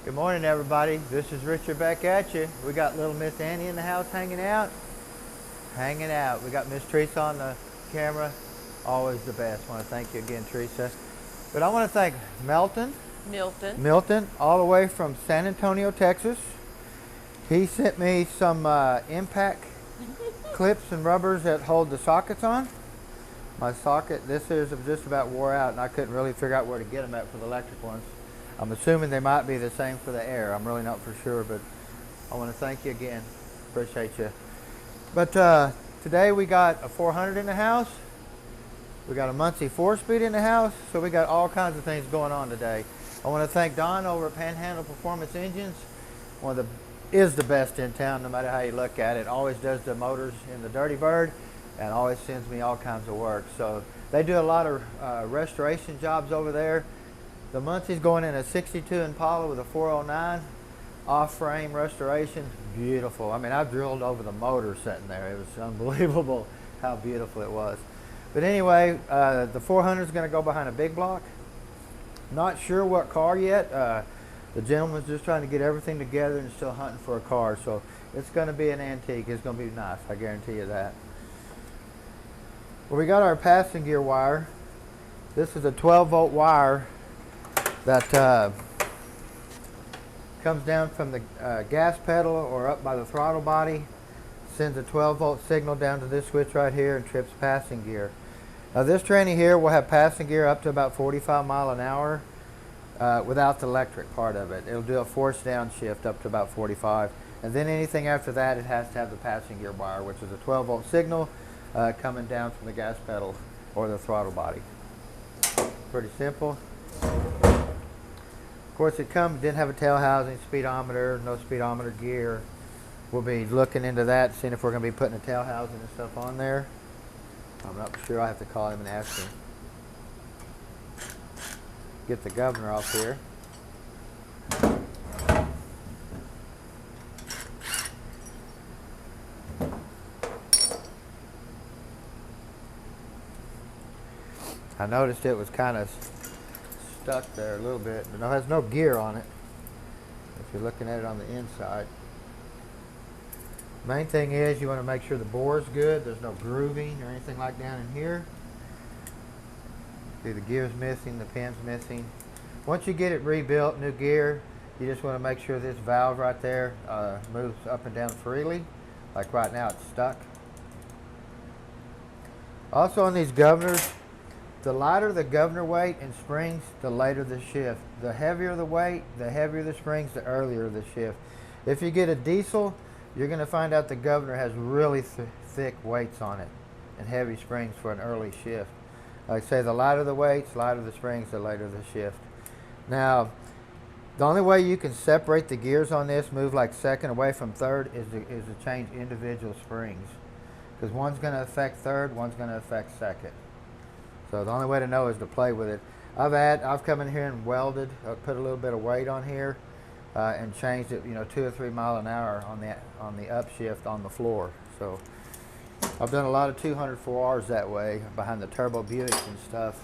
Good morning, everybody. This is Richard back at you. We got little Miss Annie in the house hanging out. We got Miss Teresa on the camera. Always the best. I want to thank you again, Teresa. But I want to thank Milton, all the way from San Antonio, Texas. He sent me some impact clips and rubbers that hold the sockets on. My socket, this is just about wore out, and I couldn't really figure out where to get them at for the electric ones. I'm assuming they might be the same for the air. I'm really not for sure, but I want to thank you again. Appreciate you. But today we got a 400 in the house. We got a Muncie 4-speed in the house. So we got all kinds of things going on today. I want to thank Don over at Panhandle Performance Engines. Is the best in town, no matter how you look at it. Always does the motors in the Dirty Bird, and always sends me all kinds of work. So they do a lot of restoration jobs over there. The Muncie's going in a 62 Impala with a 409 off-frame restoration. Beautiful. I mean, I drilled over the motor sitting there. It was unbelievable how beautiful it was. But anyway, the 400 is going to go behind a big block. Not sure what car yet. The gentleman's just trying to get everything together and still hunting for a car. So it's going to be an antique. It's going to be nice. I guarantee you that. Well, we got our passing gear wire. This is a 12-volt wire that comes down from the gas pedal or up by the throttle body, sends a 12-volt signal down to this switch right here and trips passing gear. Now this tranny here will have passing gear up to about 45 miles an hour without the electric part of it. It'll do a force downshift up to about 45, and then anything after that it has to have the passing gear wire, which is a 12-volt signal coming down from the gas pedal or the throttle body. Pretty simple. Of course, didn't have a tail housing, speedometer, no speedometer gear. We'll be looking into that, seeing if we're going to be putting a tail housing and stuff on there. I'm not sure. I have to call him and ask him. Get the governor off here. I noticed it was kind of stuck there a little bit, but it has no gear on it if you're looking at it on the inside. Main thing is you want to make sure the bore is good. There's no grooving or anything like down in here. See, the gear's missing, the pin's missing. Once you get it rebuilt, new gear, you just want to make sure this valve right there moves up and down freely. Like right now it's stuck. Also on these governors, the lighter the governor weight and springs, the later the shift. The heavier the weight, the heavier the springs, the earlier the shift. If you get a diesel, you're going to find out the governor has really thick weights on it and heavy springs for an early shift. Like I say, the lighter the weights, lighter the springs, the later the shift. Now, the only way you can separate the gears on this, move like second away from third, is to change individual springs. Because one's going to affect third, one's going to affect second. So the only way to know is to play with it. I've come in here and welded, put a little bit of weight on here, and changed it, 2 or 3 miles an hour on the upshift on the floor. So I've done a lot of 204Rs that way behind the turbo Buicks and stuff.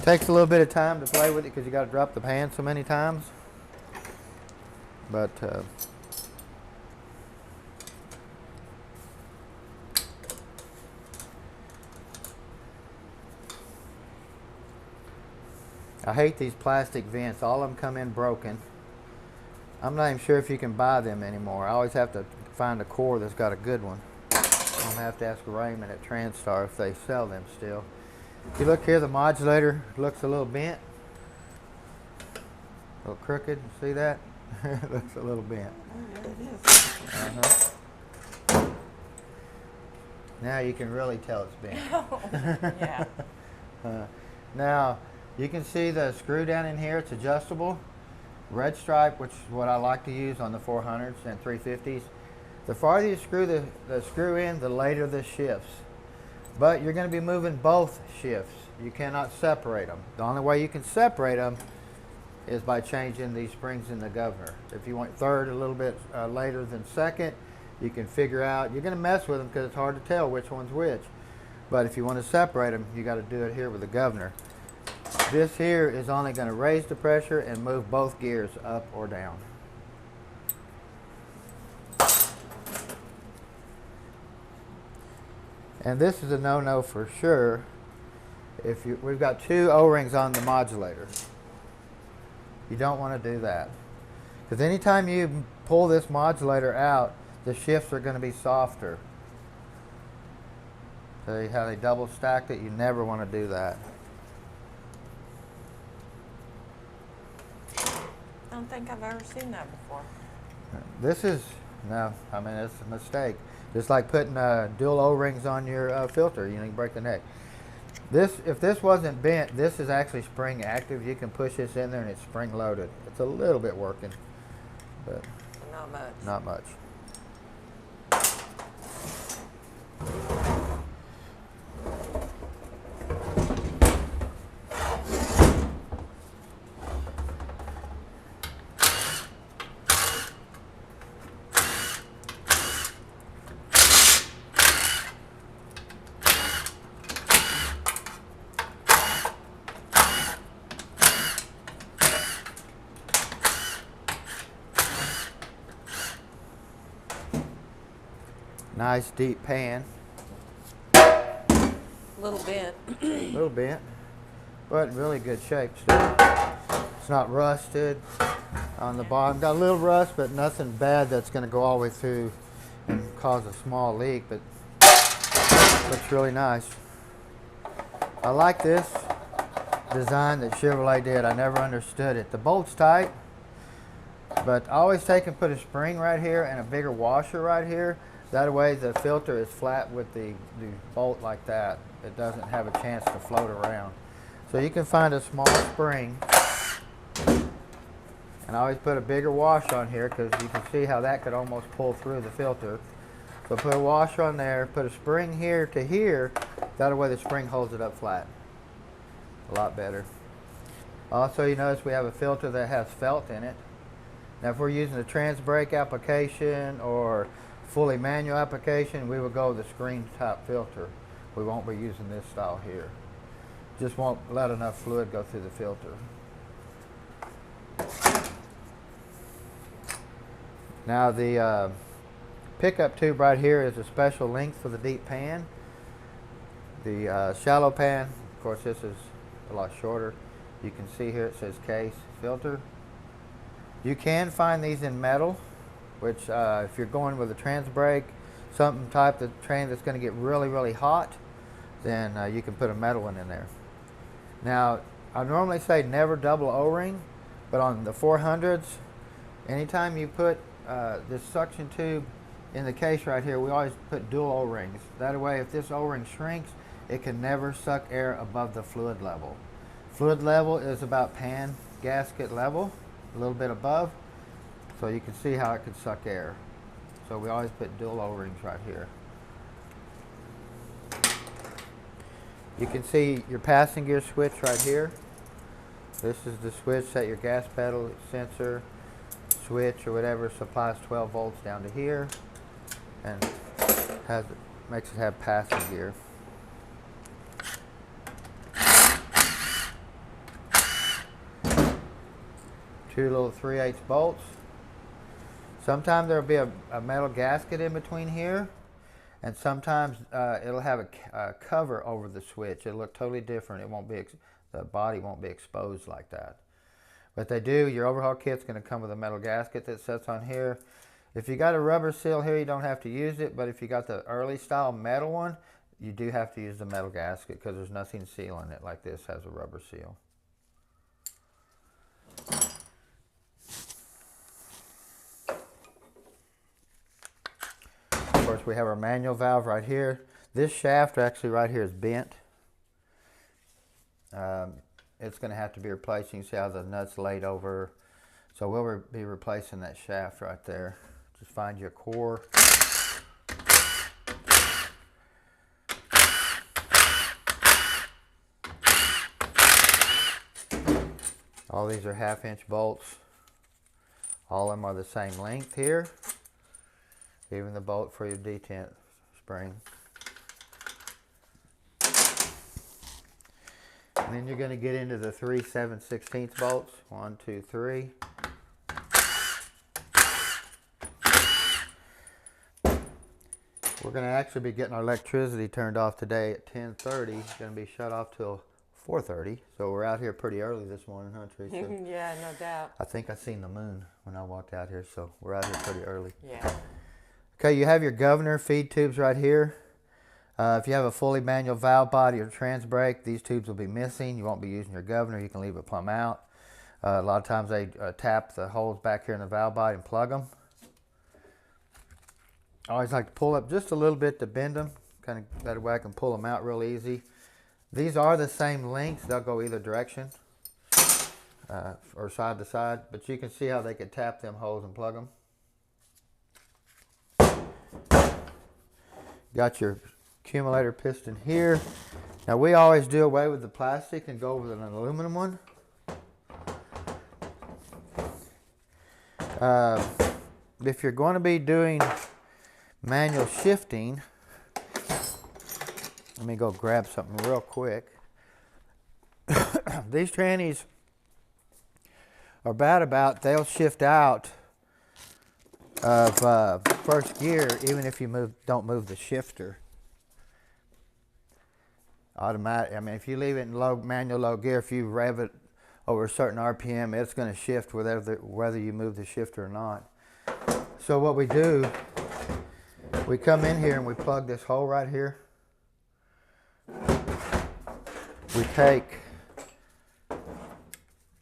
Takes a little bit of time to play with it because you got to drop the pan so many times. But I hate these plastic vents. All of them come in broken. I'm not even sure if you can buy them anymore. I always have to find a core that's got a good one. I'm going to have to ask Raymond at Transtar if they sell them still. If you look here, the modulator looks a little bent. A little crooked. See that? It looks a little bent. Now you can really tell it's bent. Yeah. Now, you can see the screw down in here. It's adjustable. Red stripe, which is what I like to use on the 400s and 350s. The farther you screw the screw in, the later the shifts. But you're going to be moving both shifts. You cannot separate them. The only way you can separate them is by changing these springs in the governor. If you want third a little bit later than second, you can figure out. You're going to mess with them because it's hard to tell which one's which. But if you want to separate them, you got to do it here with the governor. This here is only going to raise the pressure and move both gears up or down. And this is a no-no for sure. We've got 2 O-rings on the modulator. You don't want to do that. Because anytime you pull this modulator out, the shifts are going to be softer. See how they double stacked it? You never want to do that. I don't think I've ever seen that before. This is, no, I mean, it's a mistake. Just like putting dual O-rings on your filter, you know, you break the neck. If this wasn't bent, this is actually spring active. You can push this in there and it's spring loaded. It's a little bit working, but Not much. not much. Nice deep pan. Little bit. A little bent, but in really good shape still. It's not rusted on the bottom. Got a little rust, but nothing bad that's going to go all the way through and cause a small leak, but looks really nice. I like this design that Chevrolet did. I never understood it. The bolt's tight, but I always take and put a spring right here and a bigger washer right here. That way the filter is flat with the bolt like that. It doesn't have a chance to float around. So you can find a small spring, and I always put a bigger wash on here because you can see how that could almost pull through the filter. So put a washer on there, put a spring here to here, that way the spring holds it up flat. A lot better. Also, you notice we have a filter that has felt in it. Now if we're using a trans brake application or fully manual application, we will go with the screen top filter. We won't be using this style here. Just won't let enough fluid go through the filter. Now the pickup tube right here is a special length for the deep pan. The shallow pan, of course, this is a lot shorter. You can see here it says case filter. You can find these in metal, which if you're going with a trans brake, something type of train that's going to get really, really hot, then you can put a metal one in there. Now, I normally say never double O-ring, but on the 400s, anytime you put this suction tube in the case right here, we always put dual O-rings. That way, if this O-ring shrinks, it can never suck air above the fluid level. Fluid level is about pan gasket level, a little bit above. So you can see how it could suck air. So we always put dual O-rings right here. You can see your passing gear switch right here. This is the switch that your gas pedal sensor switch or whatever supplies 12 volts down to here, and makes it have passing gear. Two little 3/8 bolts. Sometimes there'll be a metal gasket in between here, and sometimes it'll have a cover over the switch. It'll look totally different. It won't be the body won't be exposed like that. But they do. Your overhaul kit's going to come with a metal gasket that sits on here. If you got a rubber seal here, you don't have to use it. But if you got the early style metal one, you do have to use the metal gasket because there's nothing sealing it like this has a rubber seal. Of course, we have our manual valve right here. This shaft actually right here is bent. It's going to have to be replaced. You can see how the nut's laid over. So we'll be replacing that shaft right there. Just find your core. All these are 1/2-inch bolts. All of them are the same length here. Even the bolt for your detent spring. And then you're going to get into the 3 7/16 bolts. 1, 2, 3. We're going to actually be getting our electricity turned off today at 10:30. It's going to be shut off till 4:30. So we're out here pretty early this morning, huh, Teresa? Yeah, no doubt. I think I seen the moon when I walked out here, so we're out here pretty early. Yeah. Okay, you have your governor feed tubes right here. If you have a fully manual valve body or trans brake, these tubes will be missing. You won't be using your governor. You can leave it plumb out. A lot of times they tap the holes back here in the valve body and plug them. I always like to pull up just a little bit to bend them. Kind of that way I can pull them out real easy. These are the same lengths. They'll go either direction or side to side. But you can see how they could tap them holes and plug them. Got your accumulator piston here. Now we always do away with the plastic and go with an aluminum one. If you're going to be doing manual shifting, let me go grab something real quick. These trannies are bad about, they'll shift out of first gear even if you don't move the shifter. Automatic. I mean, if you leave it in manual low gear, if you rev it over a certain RPM, it's going to shift whether you move the shifter or not. So what we do, we come in here and we plug this hole right here. We take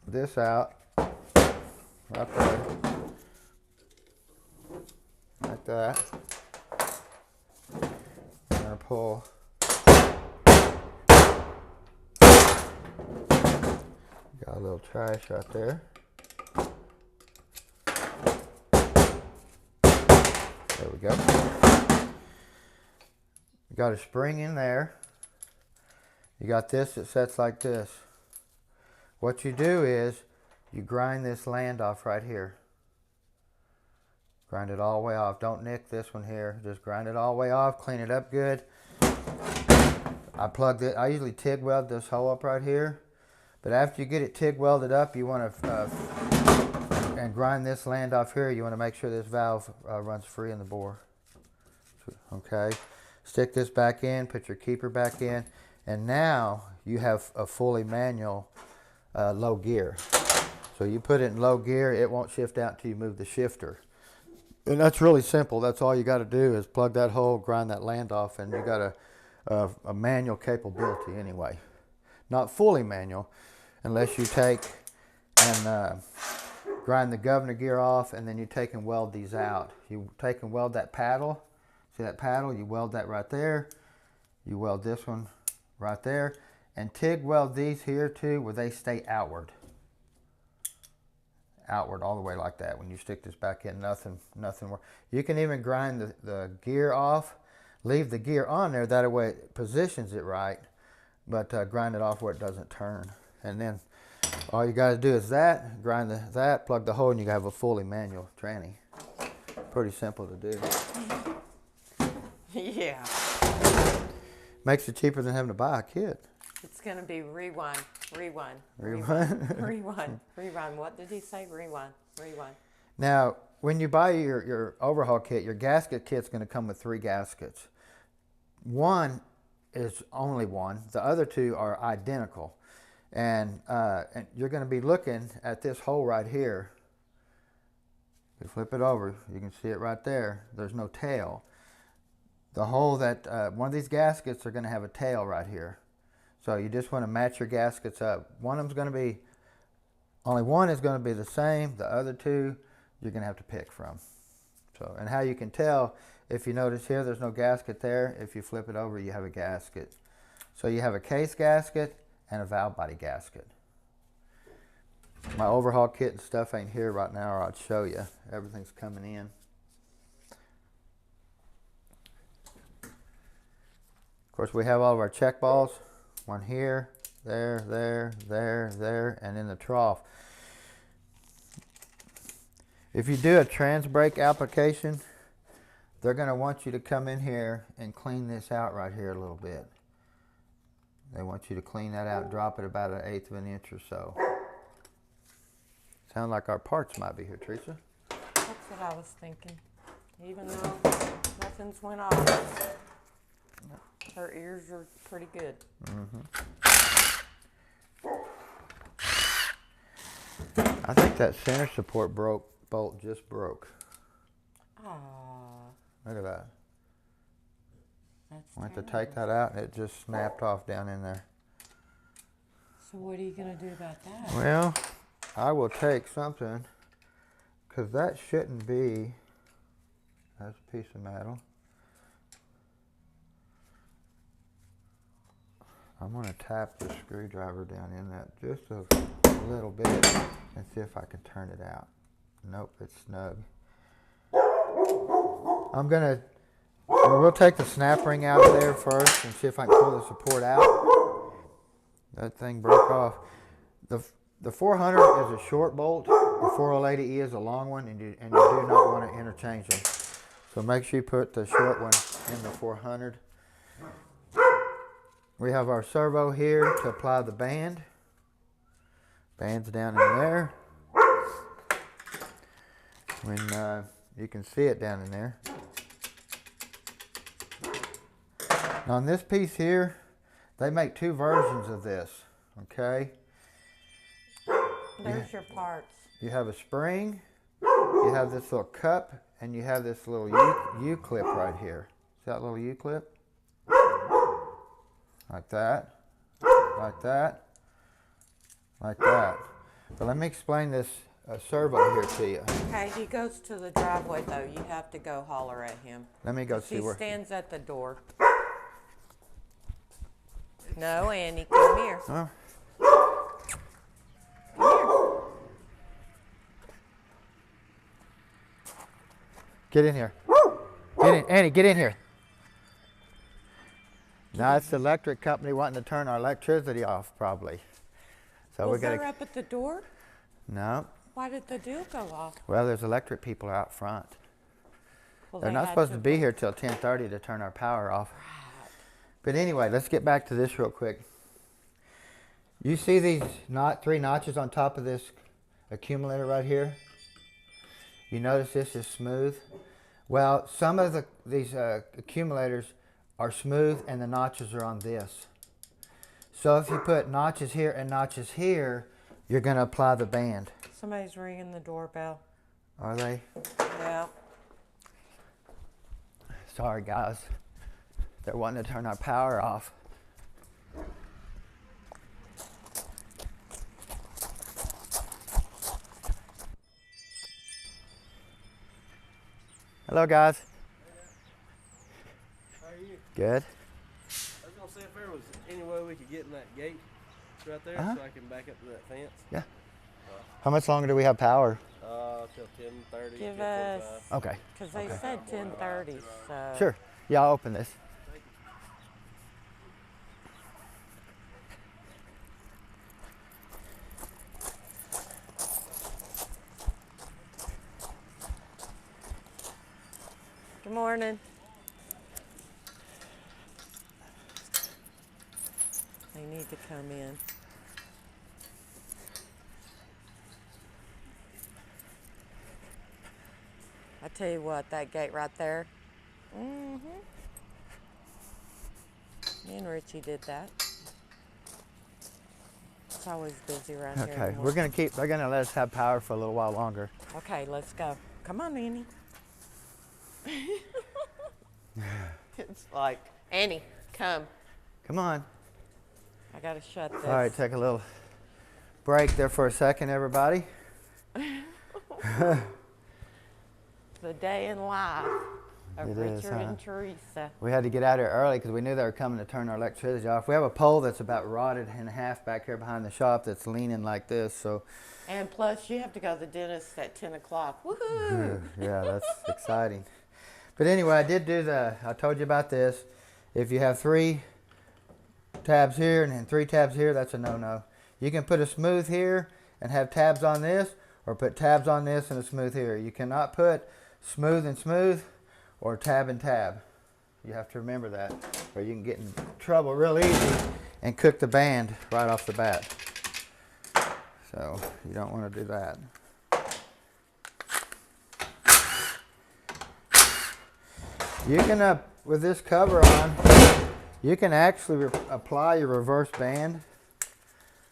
this out right there, like that, and I pull. Got a little trash right there. There we go. You got a spring in there. You got this that sets like this. What you do is you grind this land off right here. Grind it all the way off. Don't nick this one here. Just grind it all the way off. Clean it up good. I usually TIG weld this hole up right here. But after you get it TIG welded up, you want to and grind this land off here. You want to make sure this valve runs free in the bore. Okay. Stick this back in. Put your keeper back in. And now you have a fully manual low gear. So you put it in low gear, it won't shift out until you move the shifter. And that's really simple. That's all you got to do is plug that hole, grind that land off, and you got a manual capability anyway. Not fully manual, unless you take and grind the governor gear off, and then you take and weld these out. You take and weld that paddle. See that paddle? You weld that right there. You weld this one right there, and TIG weld these here too, where they stay outward all the way like that. When you stick this back in, nothing. You can even grind the gear off, leave the gear on there, that way it positions it right, but grind it off where it doesn't turn. And then all you got to do is grind that, plug the hole, and you have a fully manual tranny. Pretty simple to do. Yeah. Makes it cheaper than having to buy a kit. It's going to be rewind. Rewind? Rewind. What did he say? Rewind. Now, when you buy your overhaul kit, your gasket kit's going to come with 3 gaskets. One is only one. The other 2 are identical. And you're going to be looking at this hole right here. You flip it over, you can see it right there. There's no tail. The hole that, one of these gaskets are going to have a tail right here. So you just want to match your gaskets up. Only one is going to be the same. The other 2, you're going to have to pick from. So, and how you can tell, if you notice here, there's no gasket there. If you flip it over, you have a gasket. So you have a case gasket and a valve body gasket. My overhaul kit and stuff ain't here right now, or I'd show you. Everything's coming in. Of course, we have all of our check balls. One here, there, and in the trough. If you do a trans brake application, they're going to want you to come in here and clean this out right here a little bit. They want you to clean that out and drop it about 1/8 of an inch or so. Sound like our parts might be here, Teresa. That's what I was thinking. Even though nothing's went off, her ears are pretty good. I think that center support bolt just broke. Aww. Look at that. That's I went to terrible. take that out and it just snapped off down in there. So what are you going to do about that? Well, I will take something, because that shouldn't be, that's a piece of metal. I'm going to tap the screwdriver down in that just a little bit and see if I can turn it out. Nope, it's snug. We'll take the snap ring out of there first and see if I can pull the support out. That thing broke off. The 400 is a short bolt. The 408E is a long one, and you do not want to interchange them. So make sure you put the short one in the 400. We have our servo here to apply the band. Band's down in there. When you can see it down in there. Now on this piece here, they make two versions of this, okay? There's your parts. You have a spring, you have this little cup, and you have this little U-clip right here. See that little U-clip? Like that, like that, like that. But let me explain this servo here to you. Okay, he goes to the driveway though. You have to go holler at him. Let me go see He where. stands at the door. No, Annie, come here. Huh? Get in here. Get in, Annie, get in here. Now it's the electric company wanting to turn our electricity off, probably. So Was we gotta. there up at the door? No. Why did the deal go off? Well, there's electric people out front. Well, They're they not had supposed to be here till 10:30 to turn our power off. But anyway, let's get back to this real quick. You see these three notches on top of this accumulator right here? You notice this is smooth? Well, some of these accumulators are smooth and the notches are on this. So if you put notches here and notches here, you're going to apply the band. Somebody's ringing the doorbell. Are they? Yeah. Sorry, guys. They're wanting to turn our power off. Hello, guys. How are you? Good. I was gonna see if there was any way we could get in that gate right there so I can back up to that fence. Yeah. How much longer do we have power? Till 10:30. Give us, Okay. because they said 10:30, so. Sure. Yeah, I'll open this. Good morning. They need to come in. I tell you what, that gate right there. Me and Richie did that. It's always busy around here. in the Okay, morning. we're gonna keep. They're gonna let us have power for a little while longer. Okay, let's go. Come on, Annie. It's like, Annie, come. Come on. I gotta shut this. All right, take a little break there for a second, everybody. The day in life of It is, Richard huh? and Teresa. We had to get out here early because we knew they were coming to turn our electricity off. We have a pole that's about rotted in half back here behind the shop that's leaning like this. So, And plus, you have to go to the dentist at 10 o'clock. Woohoo! yeah, that's exciting. But anyway, I told you about this. If you have 3 tabs here and then 3 tabs here, that's a no-no. You can put a smooth here and have tabs on this, or put tabs on this and a smooth here. You cannot put smooth and smooth or tab and tab. You have to remember that, or you can get in trouble real easy and cook the band right off the bat. So you don't want to do that. You can, with this cover on, you can actually apply your reverse band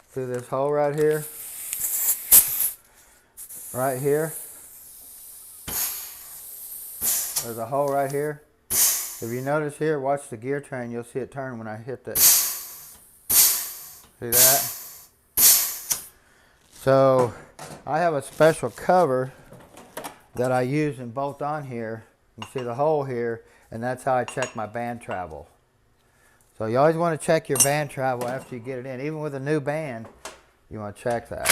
through this hole right here. Right here. There's a hole right here. If you notice here, watch the gear train, you'll see it turn when I hit that. See that? So I have a special cover that I use and bolt on here. You see the hole here, and that's how I check my band travel. So you always want to check your band travel after you get it in. Even with a new band, you want to check that.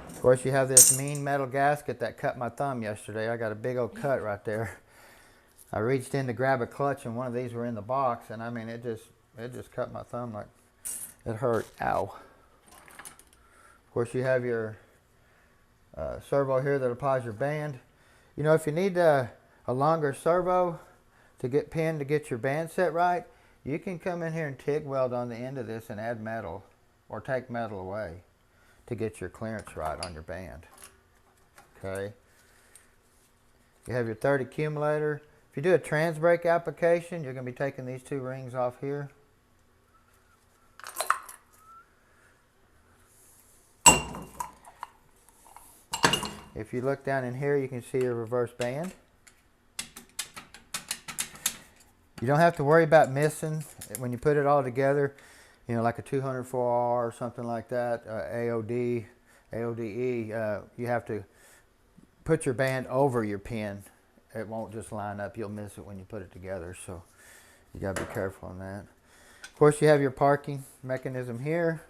Of course, you have this mean metal gasket that cut my thumb yesterday. I got a big old cut right there. I reached in to grab a clutch, and one of these were in the box, and I mean, it just cut my thumb. Like, it hurt. Ow. Of course, you have your servo here that applies your band. You know, if you need a longer servo to get pinned to get your band set right, you can come in here and TIG weld on the end of this and add metal or take metal away to get your clearance right on your band. Okay. You have your third accumulator. If you do a trans brake application, you're going to be taking these two rings off here. If you look down in here, you can see your reverse band. You don't have to worry about missing when you put it all together, you know, like a 204R or something like that, AOD, AODE. You have to put your band over your pin. It won't just line up. You'll miss it when you put it together, so you got to be careful on that. Of course, you have your parking mechanism here.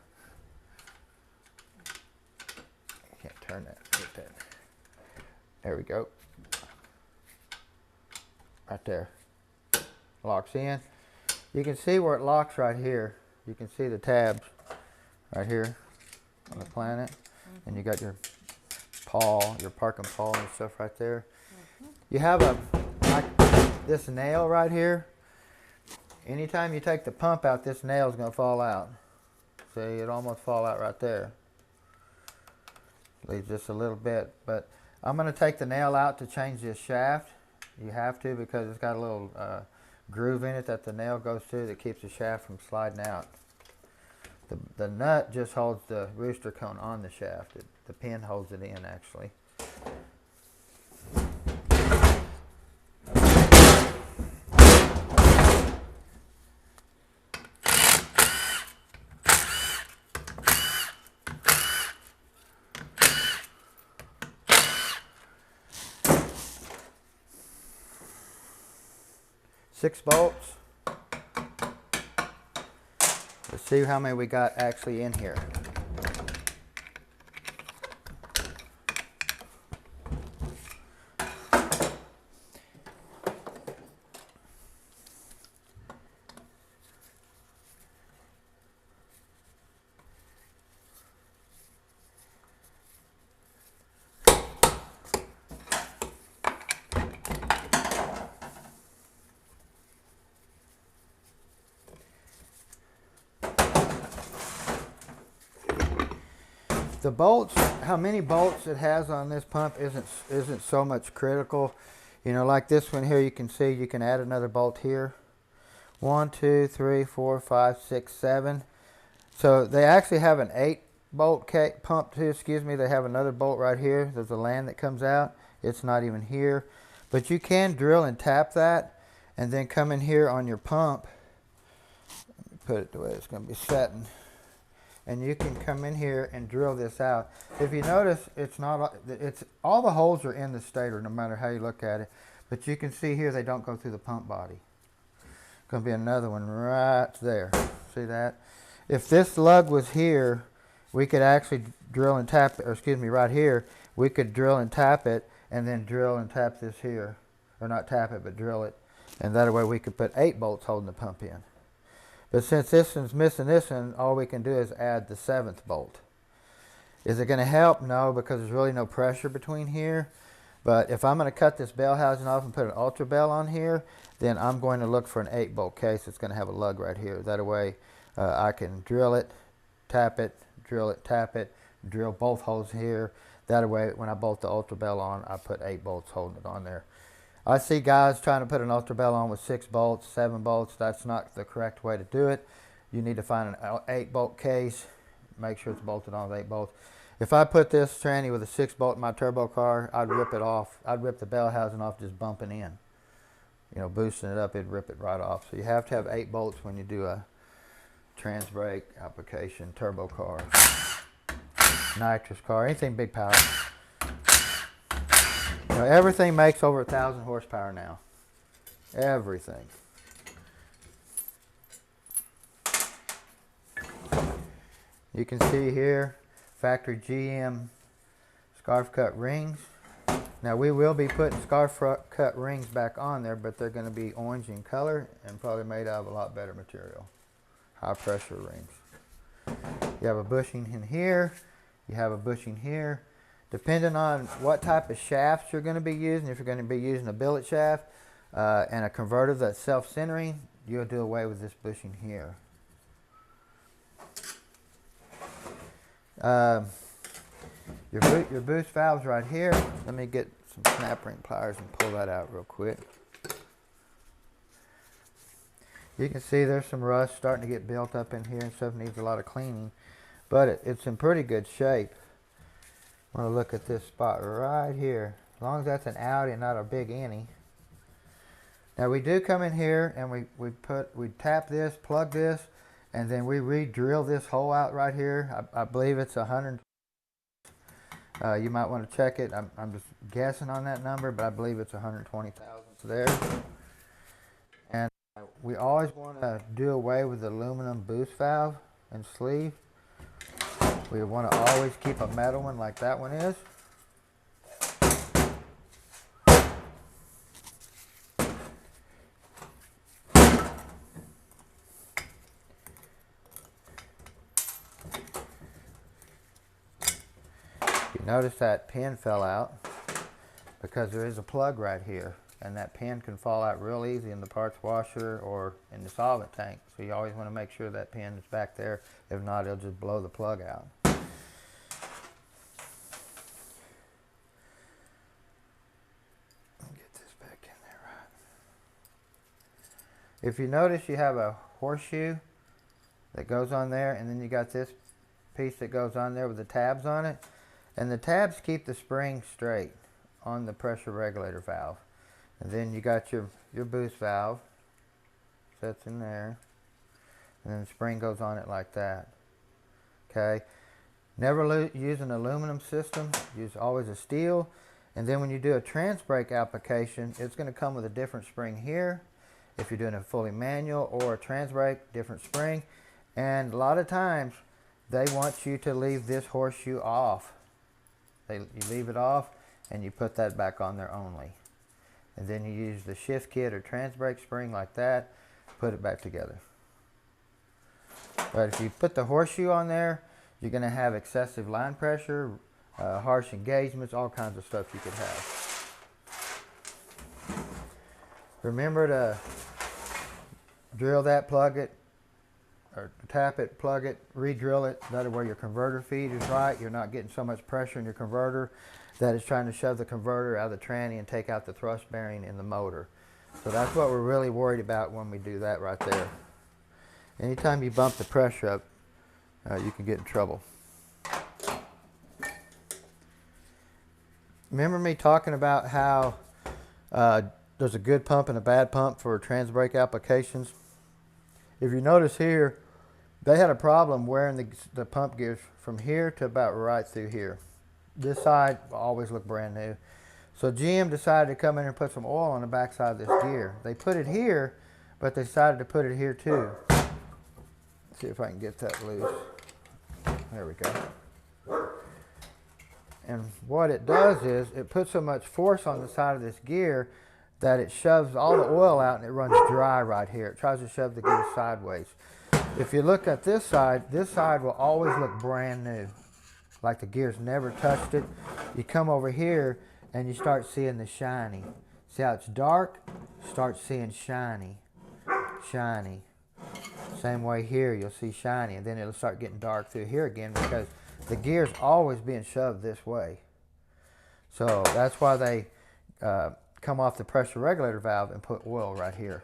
I can't turn that. Get that. There we go. Right there. Locks in. You can see where it locks right here. You can see the tabs right here on the Planet. And you got your pawl, your parking pawl and stuff right there. You have this nail right here. Anytime you take the pump out, this nail is going to fall out. See, it almost fall out right there. Leaves just a little bit, but I'm going to take the nail out to change this shaft. You have to, because it's got a little groove in it that the nail goes through that keeps the shaft from sliding out. The nut just holds the rooster cone on the shaft. The pin holds it in, actually. Six bolts. Let's see how many we got actually in here. The bolts, how many bolts it has on this pump isn't so much critical. You know, like this one here, you can see you can add another bolt here. 1, 2, 3, 4, 5, 6, 7. So they actually have an 8-bolt pump too, excuse me. They have another bolt right here. There's a land that comes out. It's not even here. But you can drill and tap that and then come in here on your pump. Let me put it the way it's going to be setting. And you can come in here and drill this out. If you notice, it's all the holes are in the stator, no matter how you look at it. But you can see here they don't go through the pump body. Going to be another one right there. See that? If this lug was here, we could actually drill and tap it, or excuse me, right here, we could drill and tap it, and then drill and tap this here, or not tap it, but drill it, and that way we could put 8 bolts holding the pump in. But since this one's missing this one, all we can do is add the 7th bolt. Is it going to help? No, because there's really no pressure between here. But if I'm going to cut this bell housing off and put an ultra bell on here, then I'm going to look for an 8-bolt case that's going to have a lug right here. That way I can drill it, tap it, drill it, tap it, drill both holes here. That way when I bolt the ultra bell on, I put 8 bolts holding it on there. I see guys trying to put an ultra bell on with 6 bolts, 7 bolts. That's not the correct way to do it. You need to find an 8-bolt case. Make sure it's bolted on with 8 bolts. If I put this tranny with a 6-bolt in my turbo car, I'd rip it off. I'd rip the bell housing off just bumping in. You know, boosting it up, it'd rip it right off. So you have to have 8 bolts when you do a trans brake application, turbo car, nitrous car, anything big power. You know, everything makes over 1,000 horsepower now. Everything. You can see here, factory GM scarf cut rings. Now we will be putting scarf cut rings back on there, but they're going to be orange in color and probably made out of a lot better material. High pressure rings. You have a bushing in here. You have a bushing here. Depending on what type of shafts you're going to be using, if you're going to be using a billet shaft and a converter that's self-centering, you'll do away with this bushing here. Your boost valve's right here. Let me get some snap ring pliers and pull that out real quick. You can see there's some rust starting to get built up in here and stuff, needs a lot of cleaning, but it's in pretty good shape. I want to look at this spot right here. As long as that's an outie and not a big innie. Now we do come in here and we tap this, plug this, and then we re-drill this hole out right here. I believe it's 100. You might want to check it. I'm just guessing on that number, but I believe it's 120 thousandths there. And we always want to do away with the aluminum boost valve and sleeve. We want to always keep a metal one like that one is. You notice that pin fell out because there is a plug right here, and that pin can fall out real easy in the parts washer or in the solvent tank. So you always want to make sure that pin is back there. If not, it'll just blow the plug out. Get this back in there right. If you notice, you have a horseshoe that goes on there, and then you got this piece that goes on there with the tabs on it. And the tabs keep the spring straight on the pressure regulator valve. And then you got your boost valve, sets in there, and then the spring goes on it like that. Okay, never use an aluminum system, use always a steel. And then when you do a trans brake application, it's going to come with a different spring here. If you're doing a fully manual or a trans brake, different spring. And a lot of times they want you to leave this horseshoe off. You leave it off and you put that back on there only. And then you use the shift kit or trans brake spring like that, put it back together. But if you put the horseshoe on there, you're going to have excessive line pressure, harsh engagements, all kinds of stuff you could have. Remember to drill that, plug it, or tap it, plug it, re-drill it. That way your converter feed is right. You're not getting so much pressure in your converter that is trying to shove the converter out of the tranny and take out the thrust bearing in the motor. So that's what we're really worried about when we do that right there. Anytime you bump the pressure up, you can get in trouble. Remember me talking about how there's a good pump and a bad pump for trans brake applications? If you notice here, they had a problem wearing the pump gears from here to about right through here. This side will always look brand new. So GM decided to come in and put some oil on the back side of this gear. They put it here, but they decided to put it here too. Let's see if I can get that loose. There we go. And what it does is it puts so much force on the side of this gear that it shoves all the oil out and it runs dry right here. It tries to shove the gear sideways. If you look at this side will always look brand new, like the gears never touched it. You come over here and you start seeing the shiny. See how it's dark? Start seeing shiny. Shiny. Same way here, you'll see shiny, and then it'll start getting dark through here again because the gear's always being shoved this way. So that's why they come off the pressure regulator valve and put oil right here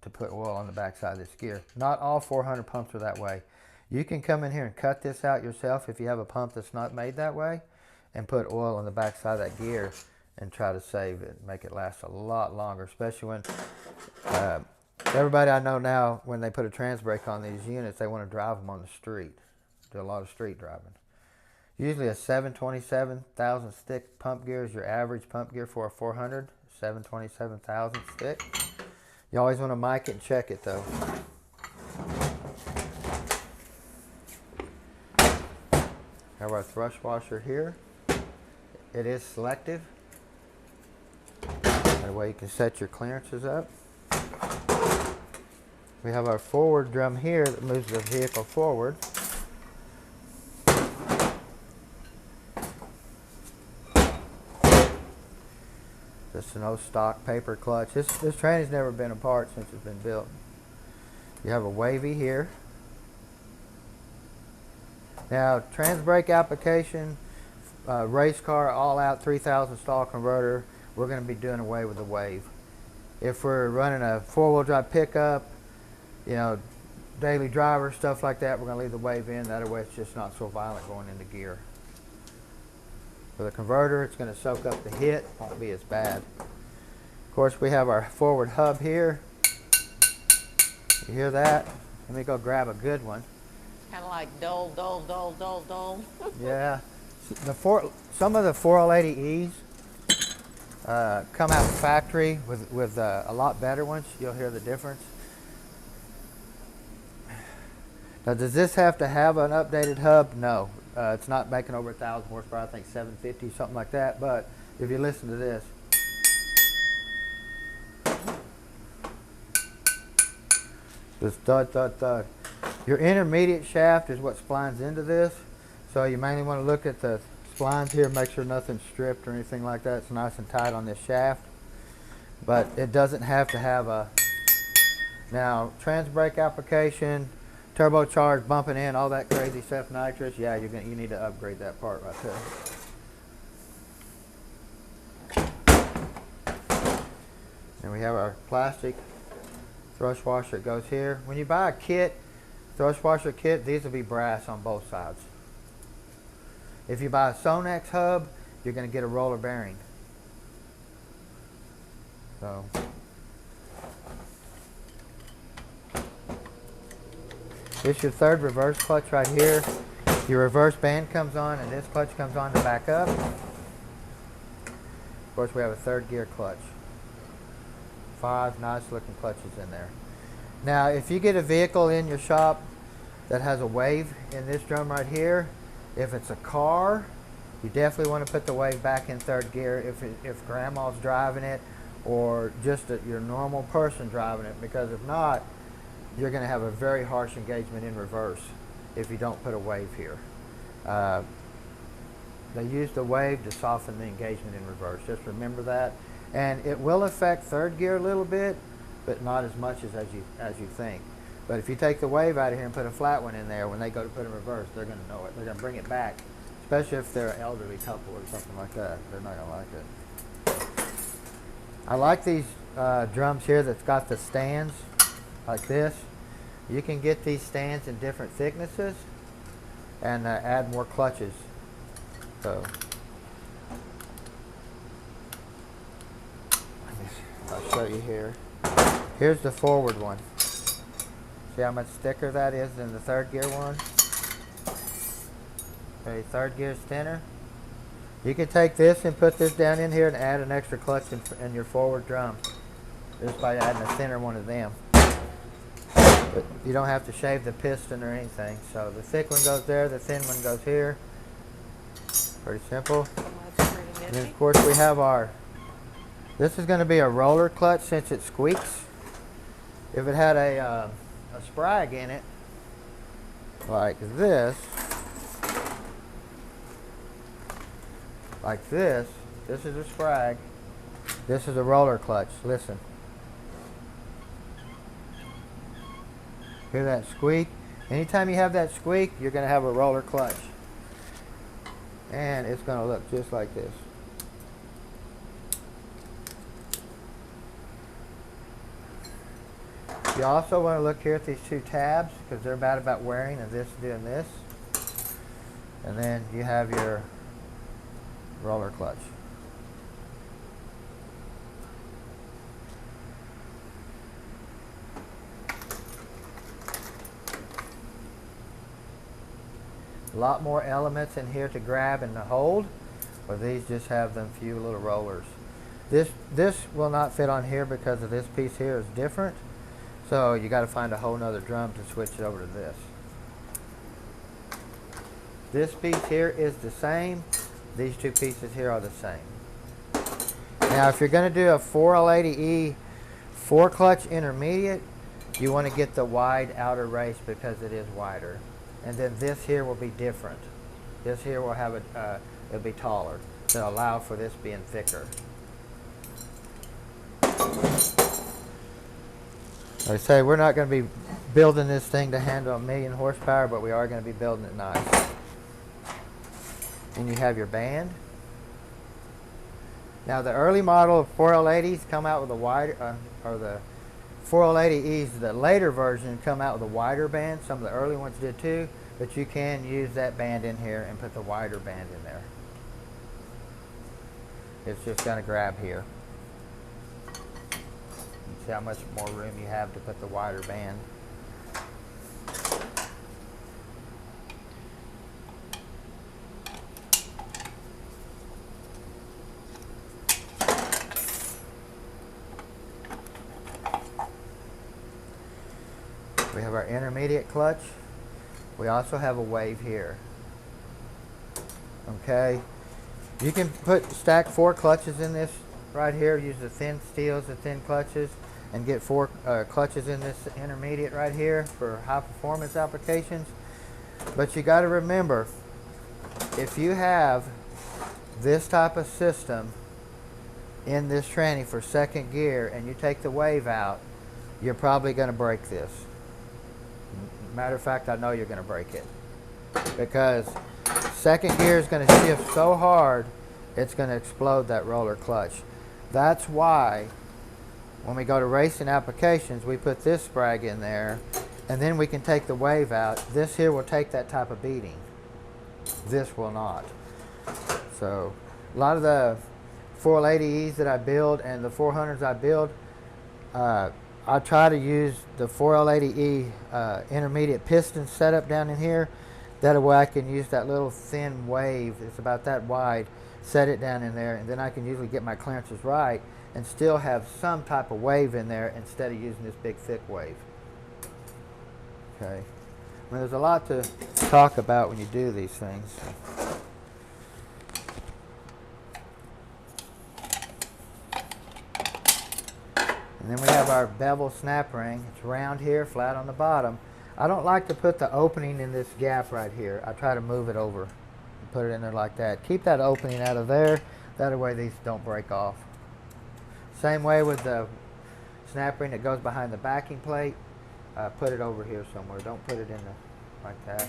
to put oil on the backside of this gear. Not all 400 pumps are that way. You can come in here and cut this out yourself if you have a pump that's not made that way and put oil on the backside of that gear and try to save it, make it last a lot longer, especially when everybody I know now, when they put a trans brake on these units, they want to drive them on the street, do a lot of street driving. Usually a 727,000 stick pump gear is your average pump gear for a 400, 727,000 stick. You always want to mic it and check it though. Have our thrush washer here. It is selective. That way you can set your clearances up. We have our forward drum here that moves the vehicle forward. Just an old stock paper clutch. This train has never been apart since it's been built. You have a wavy here. Now, trans brake application, race car, all out 3000 stall converter, we're going to be doing away with the wave. If we're running a 4-wheel drive pickup, you know, daily driver, stuff like that, we're going to leave the wave in. That way it's just not so violent going into gear. For the converter, it's going to soak up the hit, won't be as bad. Of course, we have our forward hub here. You hear that? Let me go grab a good one. Kind of like dull, dull, dull, dull, dull. Yeah. Some of the 4L80Es come out of the factory with a lot better ones. You'll hear the difference. Now, does this have to have an updated hub? No. It's not making over 1,000 horsepower, I think 750, something like that. But if you listen to this, this thud, thud, thud. Your intermediate shaft is what splines into this. So you mainly want to look at the splines here, make sure nothing's stripped or anything like that. It's nice and tight on this shaft. But it doesn't have to have a... Now, trans brake application, turbocharged, bumping in, all that crazy stuff, nitrous, yeah, you need to upgrade that part right there. And we have our plastic thrush washer that goes here. When you buy a kit, thrush washer kit, these will be brass on both sides. If you buy a Sonex hub, you're going to get a roller bearing. So... this is your third reverse clutch right here. Your reverse band comes on and this clutch comes on to back up. Of course, we have a third gear clutch. 5 nice looking clutches in there. Now, if you get a vehicle in your shop that has a wave in this drum right here, if it's a car, you definitely want to put the wave back in third gear if grandma's driving it or just your normal person driving it, because if not, you're going to have a very harsh engagement in reverse if you don't put a wave here. They use the wave to soften the engagement in reverse. Just remember that. And it will affect third gear a little bit, but not as much as you think. But if you take the wave out of here and put a flat one in there, when they go to put in reverse, they're going to know it. They're going to bring it back, especially if they're an elderly couple or something like that. They're not going to like it. I like these drums here that's got the stands like this. You can get these stands in different thicknesses and add more clutches. So I'll show you here. Here's the forward one. See how much thicker that is than the third gear one? Okay, third gear's thinner. You can take this and put this down in here and add an extra clutch in your forward drum just by adding a thinner one of them. But you don't have to shave the piston or anything. So the thick one goes there, the thin one goes here. Pretty simple. And then of course we have this is going to be a roller clutch since it squeaks. If it had a sprag in it, like this, This is a sprag. This is a roller clutch. Listen. Hear that squeak? Anytime you have that squeak, you're going to have a roller clutch. And it's going to look just like this. You also want to look here at these two tabs because they're bad about wearing, and this doing this. And then you have your roller clutch. A lot more elements in here to grab and to hold, or these just have them few little rollers. This will not fit on here because of this piece here is different. So you got to find a whole nother drum to switch it over to this. This piece here is the same. These two pieces here are the same. Now if you're going to do a 4L80E 4-clutch intermediate, you want to get the wide outer race because it is wider. And then this here will be different. This here will have it'll be taller to allow for this being thicker. Like I say, we're not going to be building this thing to handle 1,000,000 horsepower, but we are going to be building it nice. And you have your band. Now the early model of 4L80s come out with a wider, or the 4L80Es, the later version, come out with a wider band. Some of the early ones did too, but you can use that band in here and put the wider band in there. It's just going to grab here. See how much more room you have to put the wider band. We have our intermediate clutch. We also have a wave here. Okay, you can stack 4 clutches in this right here. Use the thin steels, the thin clutches, and get 4 clutches in this intermediate right here for high performance applications. But you got to remember, if you have this type of system in this tranny for second gear and you take the wave out, you're probably going to break this. Matter of fact, I know you're going to break it, because second gear is going to shift so hard it's going to explode that roller clutch. That's why when we go to racing applications, we put this sprag in there, and then we can take the wave out. This here will take that type of beating. This will not. So a lot of the 4L80Es that I build and the 400s I build, I try to use the 4L80E intermediate piston setup down in here. That way I can use that little thin wave, it's about that wide, set it down in there, and then I can usually get my clearances right and still have some type of wave in there instead of using this big thick wave. Okay. I mean, there's a lot to talk about when you do these things. And then we have our bevel snap ring. It's round here, flat on the bottom. I don't like to put the opening in this gap right here. I try to move it over and put it in there like that. Keep that opening out of there. That way these don't break off. Same way with the snap ring that goes behind the backing plate. Put it over here somewhere. Don't put it in like that.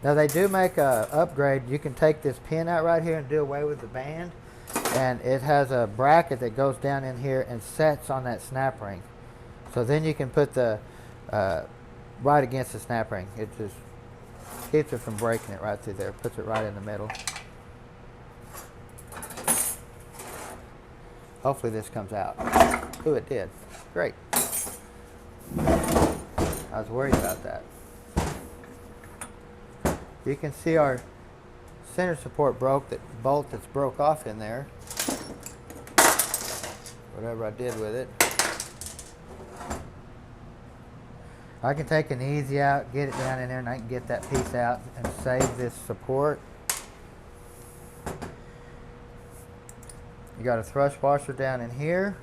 Now they do make a upgrade. You can take this pin out right here and do away with the band. And it has a bracket that goes down in here and sets on that snap ring. So then you can put the right against the snap ring. It just keeps it from breaking it right through there. Puts it right in the middle. Hopefully this comes out. Ooh, it did. Great. I was worried about that. You can see our center support broke, that bolt that's broke off in there. Whatever I did with it. I can take an easy out, get it down in there, and I can get that piece out and save this support. You got a thrust washer down in here.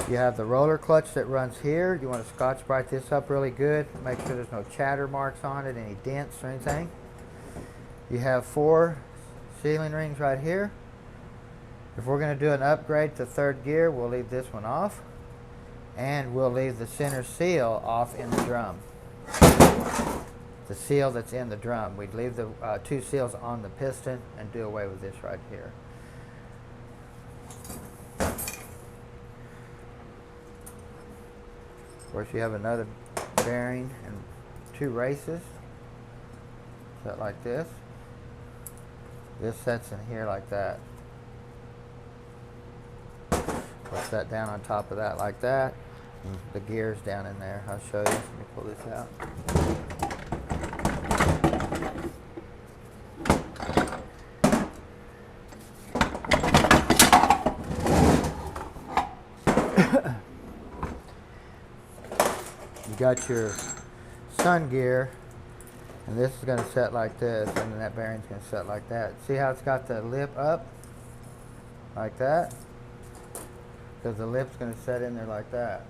You have the roller clutch that runs here. You want to Scotch-Brite this up really good. Make sure there's no chatter marks on it, any dents or anything. You have 4 sealing rings right here. If we're going to do an upgrade to third gear, we'll leave this one off. And we'll leave the center seal off in the drum. The seal that's in the drum. We'd leave the two seals on the piston and do away with this right here. Of course, you have another bearing and two races. Set like this. This sets in here like that. Put that down on top of that like that. And the gear's down in there. I'll show you. Let me pull this out. You got your sun gear, and this is going to set like this, and then that bearing's going to set like that. See how it's got the lip up? Like that? Because the lip's going to set in there like that.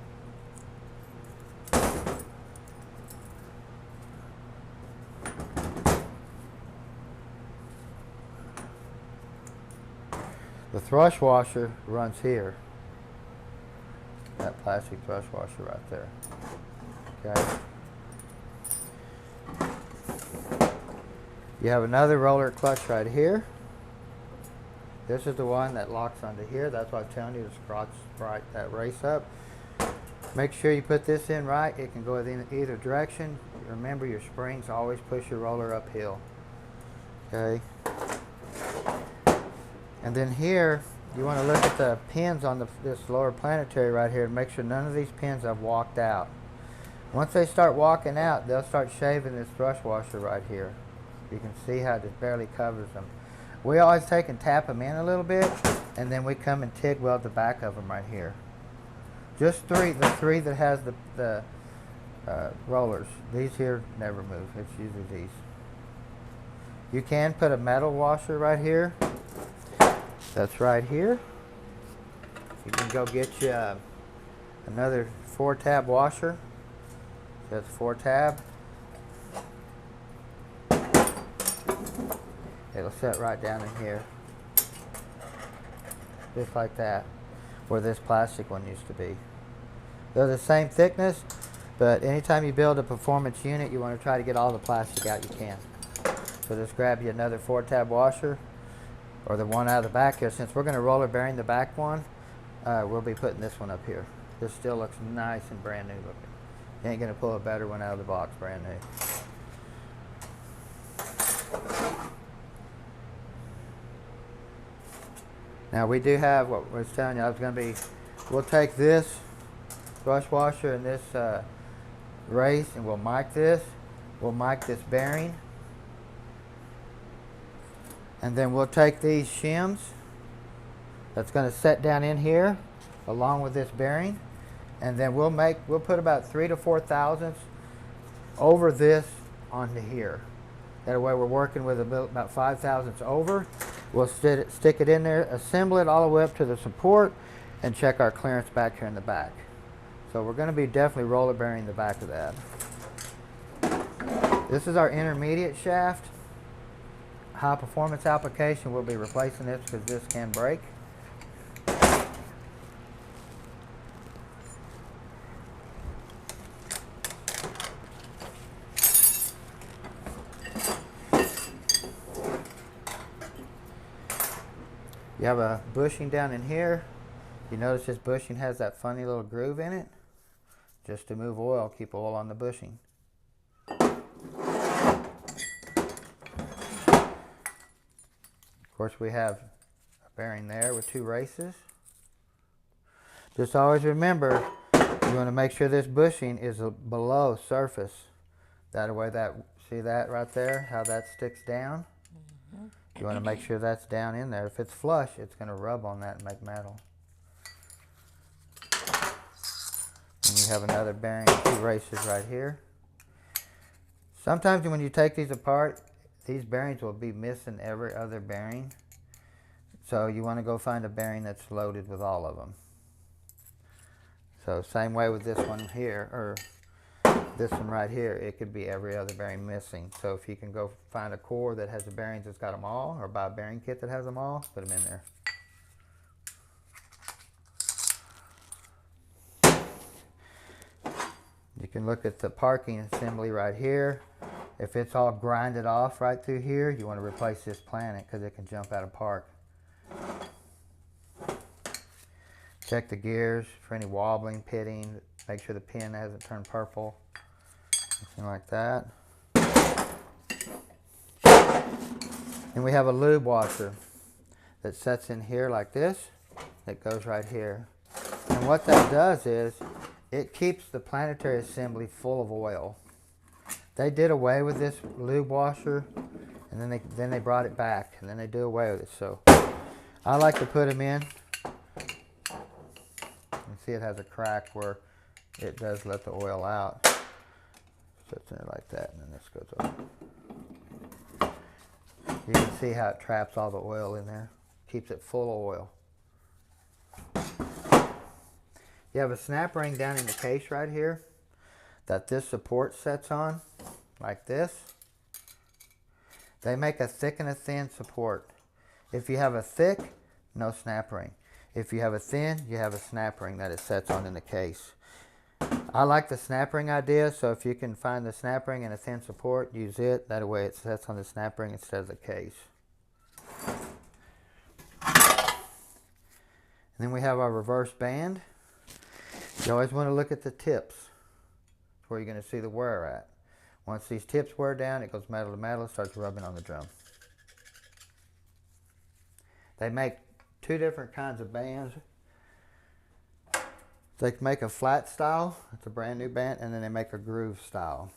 The thrush washer runs here. That plastic thrush washer right there. Okay. You have another roller clutch right here. This is the one that locks onto here. That's why I'm telling you to scratch right that race up. Make sure you put this in right. It can go in either direction. Remember, your springs always push your roller uphill. Okay. And then here, you want to look at the pins on this lower planetary right here and make sure none of these pins have walked out. Once they start walking out, they'll start shaving this thrush washer right here. You can see how it barely covers them. We always take and tap them in a little bit, and then we come and TIG weld the back of them right here. Just the three that has the rollers. These here never move. It's usually these. You can put a metal washer right here. That's right here. You can go get you another 4-tab washer. That's 4-tab. It'll set right down in here. Just like that. Where this plastic one used to be. They're the same thickness, but anytime you build a performance unit, you want to try to get all the plastic out you can. So just grab you another 4-tab washer, or the one out of the back here. Since we're going to roller bearing the back one, we'll be putting this one up here. This still looks nice and brand new looking. You ain't going to pull a better one out of the box brand new. Now we do have what I was telling you. I was going to be. We'll take this brush washer and this race, and we'll mic this. We'll mic this bearing, and then we'll take these shims. That's going to set down in here, along with this bearing, and then we'll put about 3 to 4 thousandths over this onto here. That way we're working with about 5 thousandths over. We'll stick it in there, assemble it all the way up to the support, and check our clearance back here in the back. So we're going to be definitely roller bearing the back of that. This is our intermediate shaft. High performance application, we'll be replacing this because this can break. You have a bushing down in here. You notice this bushing has that funny little groove in it. Just to move oil, keep oil on the bushing. Of course, we have a bearing there with 2 races. Just always remember, you want to make sure this bushing is below surface. That way, see that right there, how that sticks down? You want to make sure that's down in there. If it's flush, it's going to rub on that and make metal. And you have another bearing, 2 races right here. Sometimes when you take these apart, these bearings will be missing every other bearing. So you want to go find a bearing that's loaded with all of them. So same way with this one here, or this one right here, it could be every other bearing missing. So if you can go find a core that has the bearings that's got them all, or buy a bearing kit that has them all, put them in there. You can look at the parking assembly right here. If it's all grinded off right through here, you want to replace this planet because it can jump out of park. Check the gears for any wobbling, pitting. Make sure the pin hasn't turned purple. Anything like that. And we have a lube washer that sets in here like this. That goes right here. And what that does is it keeps the Planetary assembly full of oil. They did away with this lube washer, and then they brought it back, and then they do away with it. So I like to put them in. You see it has a crack where it does let the oil out. So it's in there like that, and then this goes over. You can see how it traps all the oil in there. Keeps it full of oil. You have a snap ring down in the case right here that this support sets on, like this. They make a thick and a thin support. If you have a thick, no snap ring. If you have a thin, you have a snap ring that it sets on in the case. I like the snap ring idea, so if you can find the snap ring and a thin support, use it. That way it sets on the snap ring instead of the case. And then we have our reverse band. You always want to look at the tips. That's where you're going to see the wear at. Once these tips wear down, it goes metal to metal, starts rubbing on the drum. They make two different kinds of bands. They can make a flat style, it's a brand new band, and then they make a groove style.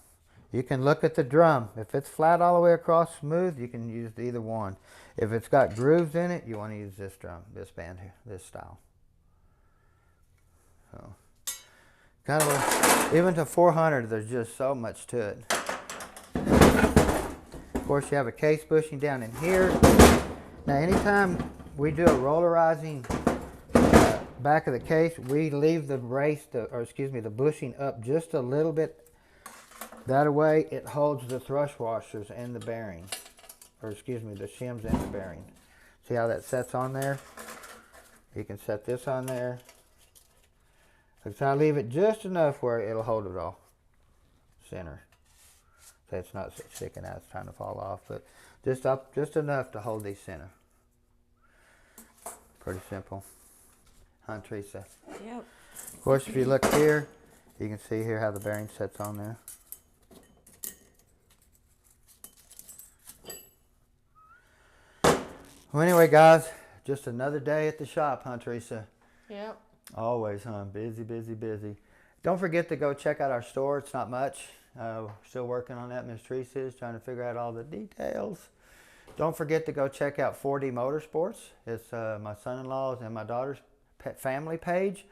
You can look at the drum. If it's flat all the way across smooth, you can use either one. If it's got grooves in it, you want to use this drum, this band here, this style. So, kind of, even to 400, there's just so much to it. Of course, you have a case bushing down in here. Now, anytime we do a rollarizing back of the case, we leave the the bushing up just a little bit. That way, it holds the thrust washers and the bearing, the shims and the bearing. See how that sets on there? You can set this on there. So I leave it just enough where it'll hold it all center. So it's not sticking out, it's trying to fall off, but just enough to hold these center. Pretty simple. Huh, Teresa? Yep. Of course, if you look here, you can see here how the bearing sets on there. Well, anyway, guys, just another day at the shop, huh, Teresa? Yep. Always, huh? Busy, busy, busy. Don't forget to go check out our store. It's not much. We're still working on that. Miss Teresa is trying to figure out all the details. Don't forget to go check out 4D Motorsports. It's my son-in-law's and my daughter's family page.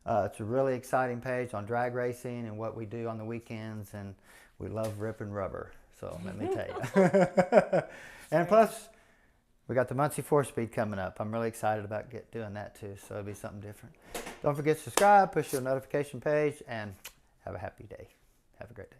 It's a really exciting page on drag racing and what we do on the weekends, and we love ripping rubber. So let me tell you. And plus, we got the Muncie 4-Speed coming up. I'm really excited about doing that too, so it'll be something different. Don't forget to subscribe, push your notification page, and have a happy day. Have a great day.